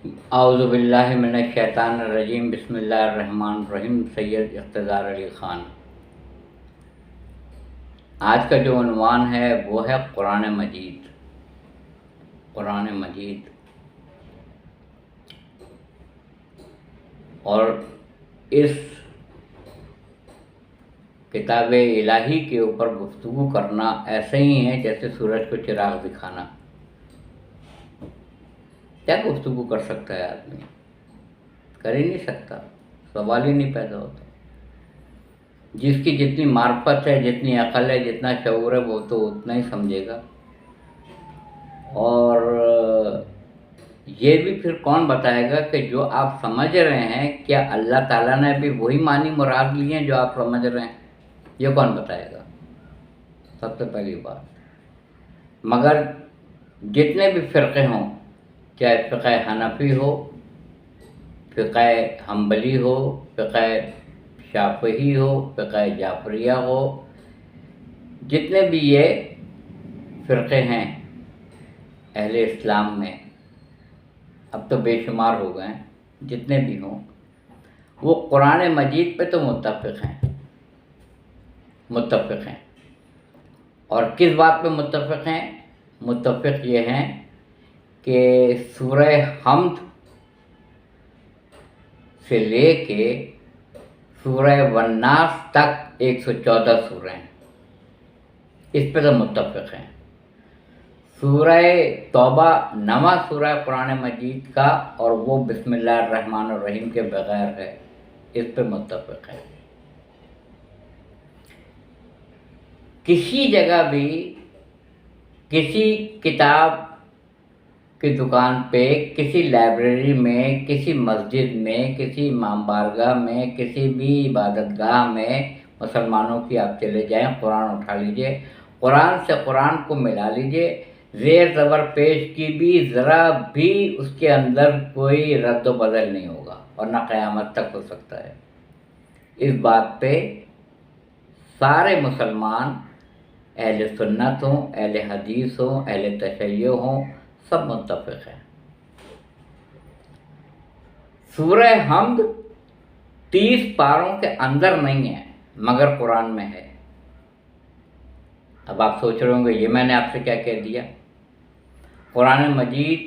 اعوذ باللہ من الشیطان الرجیم بسم اللہ الرحمن الرحیم سید اقتدار علی خان۔ آج کا جو عنوان ہے وہ ہے قرآن مجید۔ قرآن مجید اور اس کتاب الہی کے اوپر گفتگو کرنا ایسے ہی ہے جیسے سورج کو چراغ دکھانا۔ کیا گفتگو کر سکتا ہے آدمی؟ کر ہی نہیں سکتا، سوال ہی نہیں پیدا ہوتا۔ جس کی جتنی معرفت ہے، جتنی عقل ہے، جتنا شعور ہے، وہ تو اتنا ہی سمجھے گا۔ اور یہ بھی پھر کون بتائے گا کہ جو آپ سمجھ رہے ہیں کیا اللہ تعالیٰ نے بھی وہی معنی مراد لیے ہیں جو آپ سمجھ رہے ہیں؟ یہ کون بتائے گا؟ سب سے پہلی بات۔ مگر جتنے بھی فرقے ہوں، چاہے فقہ حنفی ہو، فقہ حنبلی ہو، فقہ شافعی ہو، فقہ جعفریہ ہو، جتنے بھی یہ فرقے ہیں اہل اسلام میں، اب تو بے شمار ہو گئے ہیں، جتنے بھی ہوں، وہ قرآن مجید پہ تو متفق ہیں۔ اور کس بات پہ متفق ہیں؟ متفق یہ ہیں کہ سورہ حمد سے لے کے سورہ والناس تک 114 سورہ ہیں، اس پہ تو متفق ہیں۔ سورہ توبہ نواں سورہ قرآن مجید کا، اور وہ بسم اللہ الرحمن الرحیم کے بغیر ہے، اس پہ متفق ہے۔ کسی جگہ بھی کسی کتاب کی دکان پہ، کسی لائبریری میں، کسی مسجد میں، کسی امام بارگاہ میں، کسی بھی عبادت گاہ میں مسلمانوں کی آپ چلے جائیں، قرآن اٹھا لیجئے، قرآن سے قرآن کو ملا لیجئے، زیر زبر پیش کی بھی ذرا بھی اس کے اندر کوئی رد و بدل نہیں ہوگا، اور نہ قیامت تک ہو سکتا ہے۔ اس بات پہ سارے مسلمان، اہل سنت ہوں، اہل حدیث ہوں، اہل تشیع ہوں، سب متفق ہیں۔ سورہ حمد 30 پاروں کے اندر نہیں ہے، مگر قرآن میں ہے۔ اب آپ سوچ رہے ہوں گے یہ میں نے آپ سے کیا کہہ دیا؟ قرآن مجید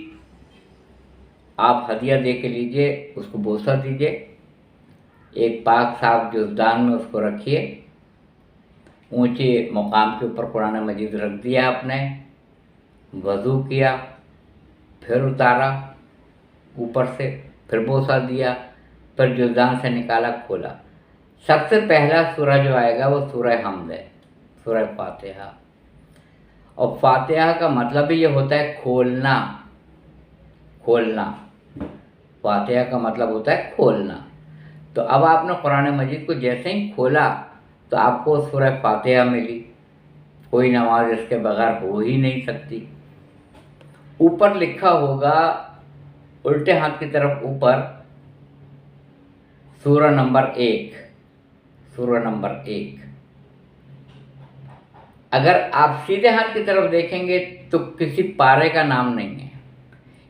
آپ ہدیہ دے کے لیجئے، اس کو بوسہ دیجئے، ایک پاک صاف جزدان میں اس کو رکھیے، اونچے مقام کے اوپر قرآن مجید رکھ دیا آپ نے، وضو کیا، پھر اتارا اوپر سے، پھر بوسہ دیا، پھر جزدان سے نکالا، کھولا۔ سب سے پہلا سورہ جو آئے گا وہ سورہ حمد ہے، سورہ فاتحہ۔ اور فاتحہ کا مطلب ہی یہ ہوتا ہے کھولنا۔ فاتحہ کا مطلب ہوتا ہے کھولنا۔ تو اب آپ نے قرآن مجید کو جیسے ہی کھولا تو آپ کو سورہ فاتحہ ملی۔ کوئی نماز اس کے بغیر ہو ہی نہیں سکتی۔ اوپر لکھا ہوگا الٹے ہاتھ کی طرف اوپر سورہ نمبر 1۔ اگر آپ سیدھے ہاتھ کی طرف دیکھیں گے تو کسی پارے کا نام نہیں ہے،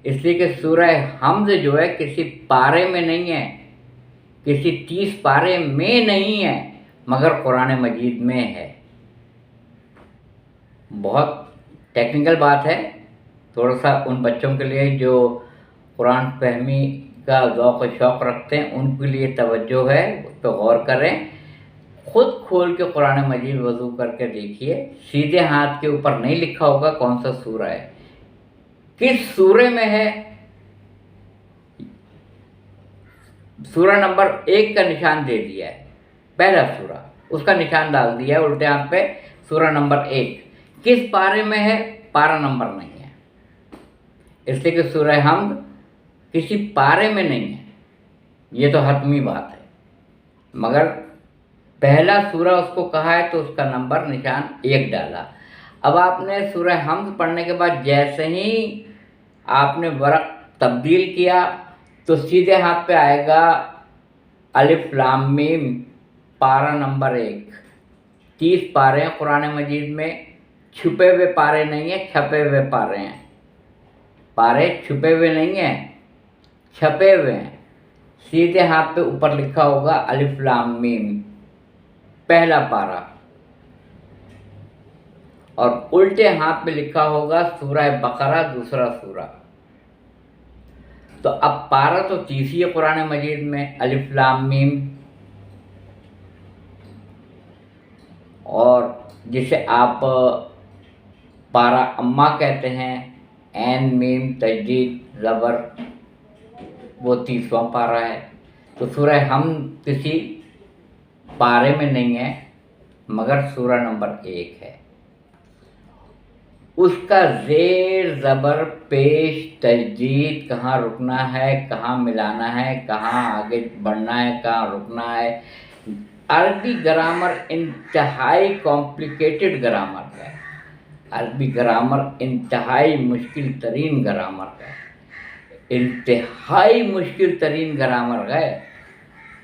اس لیے کہ سورہ حمد جو ہے کسی پارے میں نہیں ہے، کسی 30 پارے میں نہیں ہے، مگر قرآن مجید میں ہے۔ بہت ٹیکنیکل بات ہے، تھوڑا سا ان بچوں کے لیے جو قرآن فہمی کا ذوق و شوق رکھتے ہیں ان کے لیے توجہ ہے، اس پہ غور کریں۔ خود کھول کے قرآن مجید وضو کر کے دیکھیے، سیدھے ہاتھ کے اوپر نہیں لکھا ہوگا کون سا سورہ ہے، کس سورے میں ہے۔ سورہ نمبر 1 کا نشان دے دیا ہے، پہلا سورہ، اس کا نشان ڈال دیا ہے الٹے ہاتھ پہ، سورہ نمبر 1 کس پارے میں ہے، پارہ نمبر نہیں ہے، اس لیے کہ سورہ حمد کسی پارے میں نہیں ہے، یہ تو حتمی بات ہے۔ مگر پہلا سورہ اس کو کہا ہے تو اس کا نمبر نشان 1 ڈالا۔ اب آپ نے سورہ حمد پڑھنے کے بعد جیسے ہی آپ نے ورق تبدیل کیا تو سیدھے ہاتھ پہ آئے گا الف لام میم، پارہ نمبر 1۔ 30 پارے ہیں قرآن مجید میں، چھپے ہوئے پارے نہیں ہیں، چھپے ہوئے پارے ہیں، پارے چھپے ہوئے نہیں ہیں۔ छपे हुए हैं। सीधे हाथ पे ऊपर लिखा होगा अलिफ लाम मीम, पहला पारा, और उल्टे हाथ पे लिखा होगा सूरह बकरा, दूसरा सूरा। तो अब पारा तो 30 ही है कुरान मजीद में, अलिफ लाम मीम, और जिसे आप पारा अम्मा कहते हैं, ऐन मीम तजदीद ज़बर, वो 30वां पारा है। तो सूरह हम किसी पारे में नहीं है, मगर सूरह नंबर 1 है। उसका ज़ेर ज़बर पेश तजदीद, कहाँ रुकना है, कहाँ मिलाना है, कहाँ आगे बढ़ना है, कहाँ रुकना है। अरबी ग्रामर इंतहाई कॉम्प्लिकेटेड ग्रामर है। अरबी ग्रामर इंतहाई मुश्किल तरीन ग्रामर है, इंतहाई मुश्किल तरीन ग्रामर है,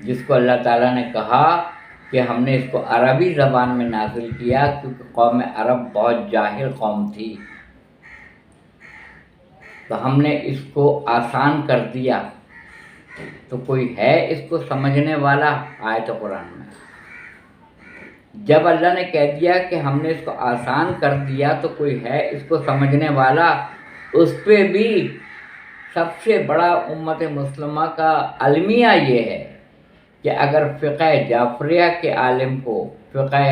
जिसको अल्लाह ताला ने कहा कि हमने इसको अरबी ज़बान में नाज़िल किया क्योंकि कौम अरब बहुत जाहिल कौम थी। तो हमने इसको आसान कर दिया। तो कोई है इसको समझने वाला? आयत कुरान में जब अल्लाह ने कह दिया कि हमने इसको आसान कर दिया, तो कोई है इसको समझने वाला? उस पर भी सबसे बड़ा उम्मत मुस्लिमा का अलमिया ये है कि अगर फ़िक़ह जाफ़रिया के आलिम को, फ़िक़ह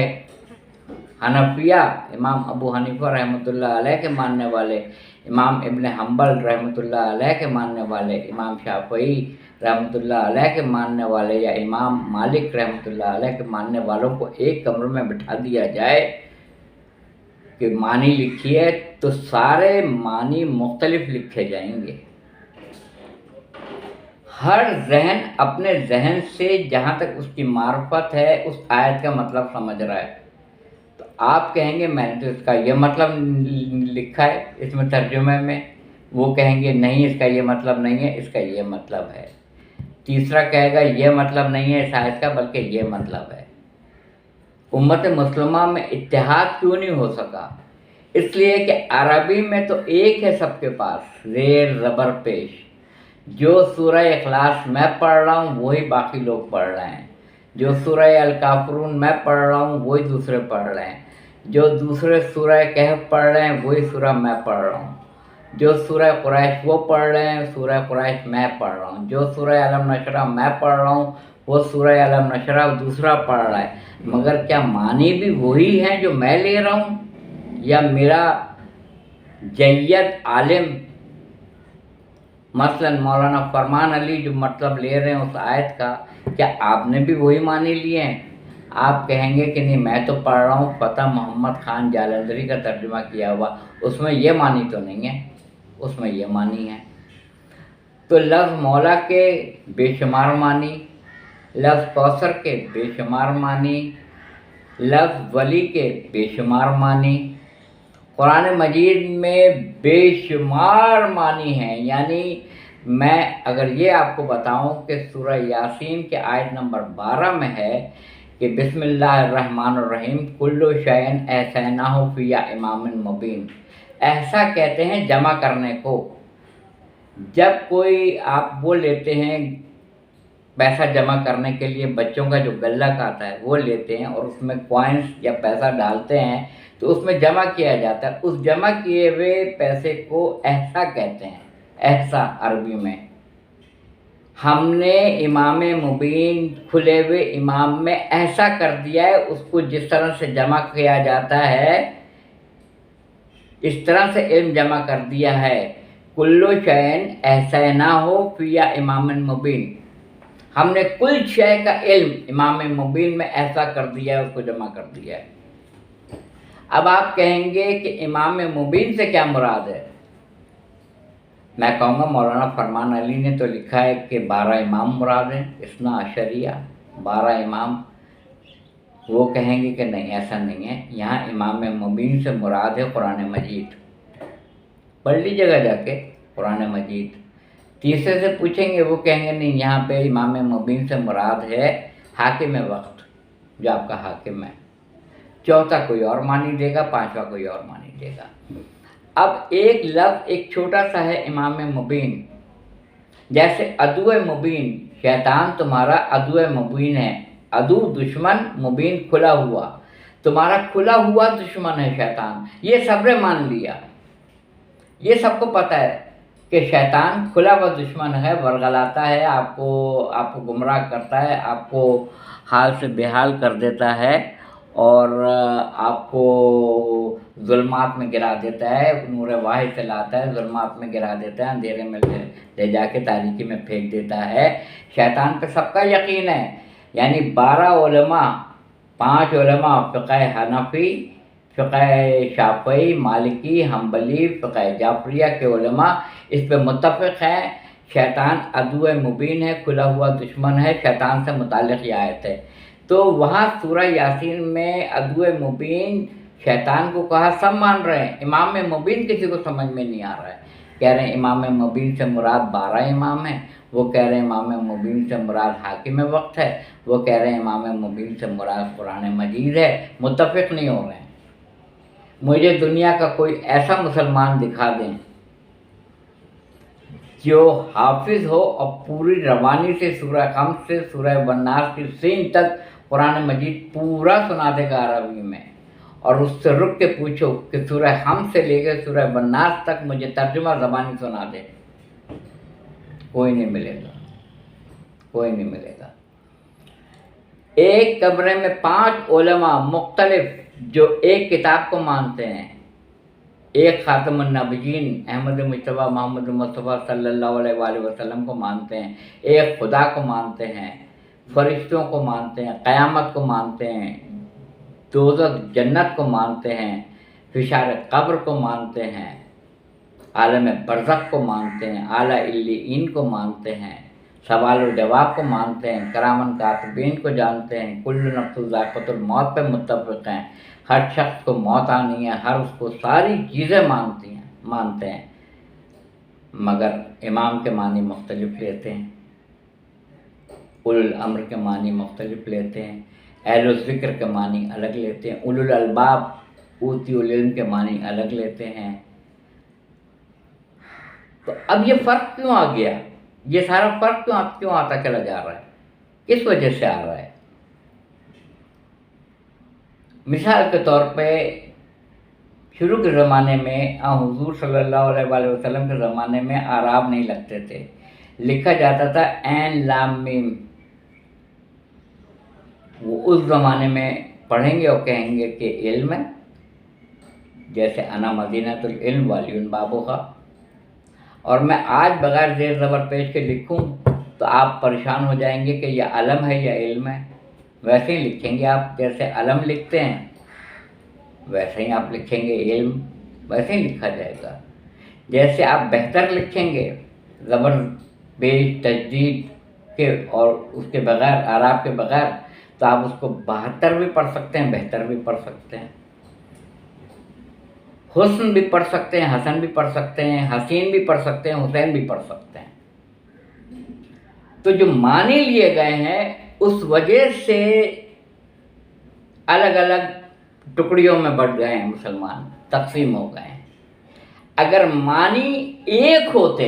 हनफिया, इमाम अबू हनीफ़ा रहमतुल्लाह अलैह के मानने वाले, इमाम इब्न हम्बल रहमतुल्लाह अलैह के मानने वाले, इमाम शाफ़ई रहमतुल्लाह अलैह के मानने वाले, या इमाम मालिक रहमतुल्लाह अलैह के मानने वालों को एक कमरे में बिठा दिया जाए कि मानी लिखिए, तो सारे मानी मुख्तलिफ लिखे जाएंगे। हर जहन अपने जहन से जहाँ तक उसकी मार्फत है उस आयत का मतलब समझ रहा है। तो आप कहेंगे मैंने तो इसका ये मतलब लिखा है इसमें तर्जुमे में, वो कहेंगे नहीं इसका ये मतलब नहीं है, इसका ये मतलब है। तीसरा कहेगा ये मतलब नहीं है इस आयत का, बल्कि ये मतलब है। उम्मत मुस्लिमा में इत्तेहाद क्यों नहीं हो सका? इसलिए कि अरबी में तो एक है सबके पास, ज़ेर ज़बर पेश। जो सूरह इखलास मैं पढ़ रहा हूँ वही बाकी लोग पढ़ रहे हैं, जो सूरह अल काफिरून मैं पढ़ रहा हूँ वही दूसरे पढ़ रहे हैं, जो दूसरे सूरह कहफ पढ़ रहे हैं वही सूरह मैं पढ़ रहा हूँ, जो सूरह कुरैश वो पढ़ रहे हैं सूरह कुरैश मैं पढ़ रहा हूँ, जो सूरह अलम नशरा मैं पढ़ रहा हूँ वो सूरह अलम नशरा दूसरा पढ़ रहा है। मगर क्या मानी भी वही हैं जो मैं ले रहा हूँ, या मेरा जय्यद आलिम मसलन मौलाना फरमान अली जो मतलब ले रहे हैं उस आयत का, क्या आपने भी वही मानी लिए हैं? आप कहेंगे कि नहीं मैं तो पढ़ रहा हूँ फ़तह मोहम्मद ख़ान जालंधरी का तर्जुमा किया हुआ, उसमें ये मानी तो नहीं है, उसमें ये मानी है। तो लफ्ज़ मौला के बेशुमार मानी, लफ्ज़ कौसर के बेशुमार मानी, लफ्ज़ वली के बेशुमार मानी, कुरान मजीद में बेशुमार मानी हैं। यानी मैं अगर ये आपको बताऊं कि सूरह यासीन के आयत नंबर 12 में है कि बिस्मिल्लाहिर्रहमानिर्रहीम कुल्लु शैइन अहसैनाहु फी इमामिन मुबीन, ऐसा कहते हैं जमा करने को। जब कोई आप वो लेते हैं पैसा जमा करने के लिए, बच्चों का जो गल्लक आता है वो लेते हैं और उसमें कॉइन्स या पैसा डालते हैं तो उसमें जमा किया जाता है। उस जमा किए हुए पैसे को ऐसा कहते हैं, ऐसा अरबी में। हमने इमाम मुबीन खुले हुए इमाम में ऐसा कर दिया है, उसको जिस तरह से जमा किया जाता है इस तरह से इल्म जमा कर दिया है। कुल्लु शैइन अहसैनाहु फी इमामिन मुबीन, हमने कुल शय का इल्म इमाम मुबीन में ऐसा कर दिया है, उसको जमा कर दिया है। अब आप कहेंगे कि इमाम मुबीन से क्या मुराद है? मैं कहूँगा मौलाना फरमान अली ने तो लिखा है कि 12 इमाम मुराद हैं, इस्ना अशरिया 12 इमाम। वो कहेंगे कि नहीं ऐसा नहीं है, यहाँ इमाम मुबीन से मुराद है कुरान मजीद। पढ़ लीजिएगा जाके कुरान मजीद। तीसरे से पूछेंगे वो कहेंगे नहीं यहाँ पे इमाम मुबीन से मुराद है हाकिम वक्त, जो आपका हाकिम है। चौथा कोई और मानी देगा, पांचवा कोई और मानी देगा। अब एक लफ्ज़ एक छोटा सा है इमाम मुबीन, जैसे अदुव मुबीन, शैतान तुम्हारा अदुव मुबीन है। अदु दुश्मन, मुबीन खुला हुआ, तुम्हारा खुला हुआ दुश्मन है शैतान। ये सबने मान लिया, ये सबको पता है कि शैतान खुला हुआ दुश्मन है, वर्गलाता है, आपको गुमराह करता है, आपको हाल से बेहाल कर देता है और आपको जुल्मात में गिरा देता है, नूर वाहिद से लाता है, जुल्मात में गिरा देता है, अंधेरे में ले जाके तारीकी में फेंक देता है। शैतान पे सबका यकीन है। यानी 12 उलमा, 5 उलमा फ़िक़ह हनफ़ी, फ़िक़ह शाफ़ई, मालिकी, हम्बली, फ़िक़ह जाफ़रिया के उलमा इस पे मुत्तफ़िक़ हैं, शैतान अदुव मुबीन है, खुला हुआ दुश्मन है। शैतान से मुताल्लिक़ ये आयत है। तो वहाँ सूरह यासीन में अदुव मुबीन शैतान को कहा, सब मान रहे हैं। इमाम मुबीन किसी को समझ में नहीं आ रहा है। कह रहे हैं इमाम मुबीन से मुराद 12 इमाम हैं, वो कह रहे हैं इमाम मुबीन से मुराद हाकिम वक्त है, वो कह रहे हैं इमाम मुबीन से मुराद कुरान मजीद है। मुत्तफ़िक़ नहीं हो रहे हैं। मुझे दुनिया का कोई ऐसा मुसलमान दिखा दें जो हाफिज़ हो और पूरी रवानी से सूरह खम्स से सूरह वन्नास की सीन तक कुरान मजीद पूरा सुना देगा अरबी में, और उससे रुक के पूछो कि सूरह खम्स से लेकर सूरह वन्नास तक मुझे तर्जुमा ज़बानी सुना दे, कोई नहीं मिलेगा, कोई नहीं मिलेगा। एक कमरे में 5 उलमा मुख्तलिफ जो एक किताब को मानते हैं, एक ख़ातमुन नबिय्यीन अहमद मुज्तबा मोहम्मद मुस्तफ़ा सल्लल्लाहु अलैहि वसल्लम को मानते हैं, एक खुदा को मानते हैं, फरिश्तों को मानते हैं, क़यामत को मानते हैं, दोज़ख जन्नत को मानते हैं, फिशार कब्र को मानते हैं, आलम बरज़ख को मानते हैं, आला इल्लीन को मानते हैं, सवाल और जवाब को मानते हैं, करामन कातिबीन को जानते हैं, कुल्लु नफ्सुन ज़ाइक़तुल मौत पे मुत्तफ़िक़ हैं। हर शख्स को मौत आनी है, हर उसको सारी चीज़ें मानते हैं, मगर इमाम के मानी मुख्तलिफ लेते हैं, उलुल अम्र के मानी मुख्तलिफ लेते हैं, अहलुल ज़िक्र के मानी अलग लेते हैं, उलुल अलबाब ऊतियुल इल्म के मानी अलग लेते हैं। तो अब ये फ़र्क क्यों आ गया? ये सारा फ़र्क क्यों आता चला जा रहा है? किस वजह से आ रहा है? मिसाल के तौर पे शुरू के ज़माने में हुज़ूर सल्लल्लाहु अलैहि वसल्लम के ज़माने में आराब नहीं लगते थे, लिखा जाता था ऐन लाम मीम। वो उस ज़माने में पढ़ेंगे और कहेंगे कि इल्म है, जैसे अना मदीनतुल इल्म वालियुन बाबुहा। और मैं आज बग़ैर ज़ेर ज़बर पेश के लिखूं तो आप परेशान हो जाएंगे कि यह अलम है या इल्म है। वैसे ही लिखेंगे आप, जैसे अलम लिखते हैं वैसे ही आप लिखेंगे इल्म, वैसे ही लिखा जाएगा। जैसे आप बेहतर लिखेंगे ज़बर पेश तजदीद के और उसके बग़ैर, आराब के बग़ैर, तो आप उसको 72 भी पढ़ सकते हैं, बेहतर भी पढ़ सकते हैं, हुस्न भी पढ़ सकते हैं, हसन भी पढ़ सकते हैं, हसीन भी पढ़ सकते हैं, हुसैन भी पढ़ सकते हैं। तो जो माने लिए गए हैं उस वजह से अलग अलग टुकड़ियों में बढ़ गए हैं मुसलमान, तकसीम हो गए हैं। अगर मानी एक होते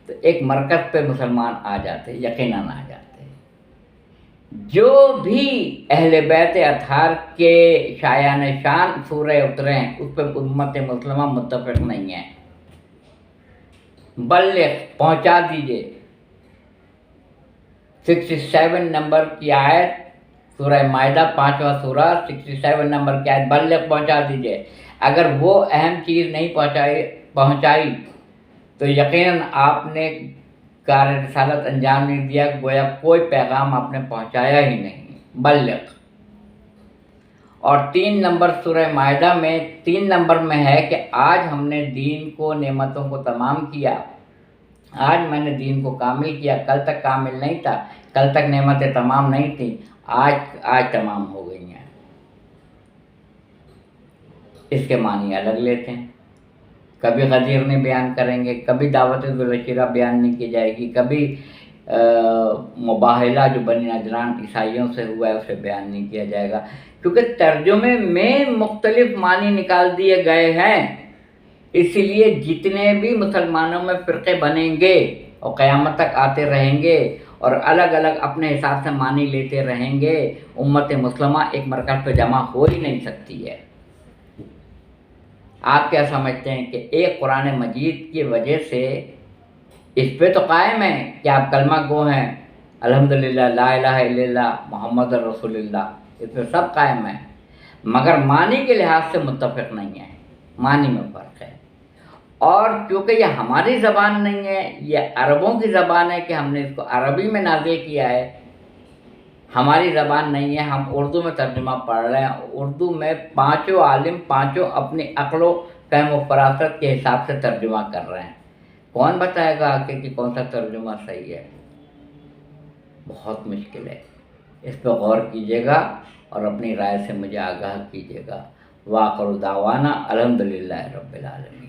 तो एक मरकज़ पे मुसलमान आ जाते, यकीनन आ जाते। जो भी अहले बैत अतहार के शायान शान सूरह उतरे हैं उस पर उम्मत मुस्लिमा मुत्तफ़िक़ नहीं है। बल्ले पहुँचा दीजिए। 67 नंबर की आयत सूरह माइदा 5वां सूरा 67 नंबर की आयत बल्ले पहुँचा दीजिए। अगर वो अहम चीज़ नहीं पहुँचाई तो यकीनन आपने कार्य रिसालत अंजाम नहीं दिया, गोया कोई पैगाम आपने पहुँचाया ही नहीं। बल्लिग़। और 3 नंबर सूरह माइदा में 3 नंबर में है कि आज हमने दीन को, नेमतों को तमाम किया, आज मैंने दीन को कामिल किया। कल तक कामिल नहीं था, कल तक नेमतें तमाम नहीं थी, आज तमाम हो गई हैं। इसके मानी अलग लेते हैं। कभी गदीर नहीं बयान करेंगे, कभी दावत ज़ुलअशरा बयान नहीं की जाएगी, कभी मुबाहला जो बनी नजरान ईसाइयों से हुआ है उसे बयान नहीं किया जाएगा, क्योंकि तर्जुमे में मुख्तलिफ मानी निकाल दिए गए हैं। इसलिए जितने भी मुसलमानों में फ़िरक़े बनेंगे اور قیامت تک آتے رہیں گے اور الگ الگ اپنے حساب سے معنی لیتے رہیں گے، امت مسلمہ ایک مرکز پہ جمع ہو ہی نہیں سکتی ہے۔ آپ کیا سمجھتے ہیں کہ ایک قرآن مجید کی وجہ سے اس پہ تو قائم ہے کہ آپ کلمہ گو ہیں، الحمدللہ، لا الہ الا اللہ، محمد رسول اللہ، اس پہ سب قائم ہیں، مگر معنی کے لحاظ سے متفق نہیں ہے، معنی میں فرق ہے۔ اور کیونکہ یہ ہماری زبان نہیں ہے، یہ عربوں کی زبان ہے کہ ہم نے اس کو عربی میں نازل کیا ہے، ہماری زبان نہیں ہے، ہم اردو میں ترجمہ پڑھ رہے ہیں، اردو میں پانچوں عالم پانچوں اپنی عقل و فہم و فراست کے حساب سے ترجمہ کر رہے ہیں۔ کون بتائے گا کہ کون سا ترجمہ صحیح ہے؟ بہت مشکل ہے۔ اس پہ غور کیجیے گا اور اپنی رائے سے مجھے آگاہ کیجیے گا۔ وآخر دعوانا الحمدللہ رب العالمین۔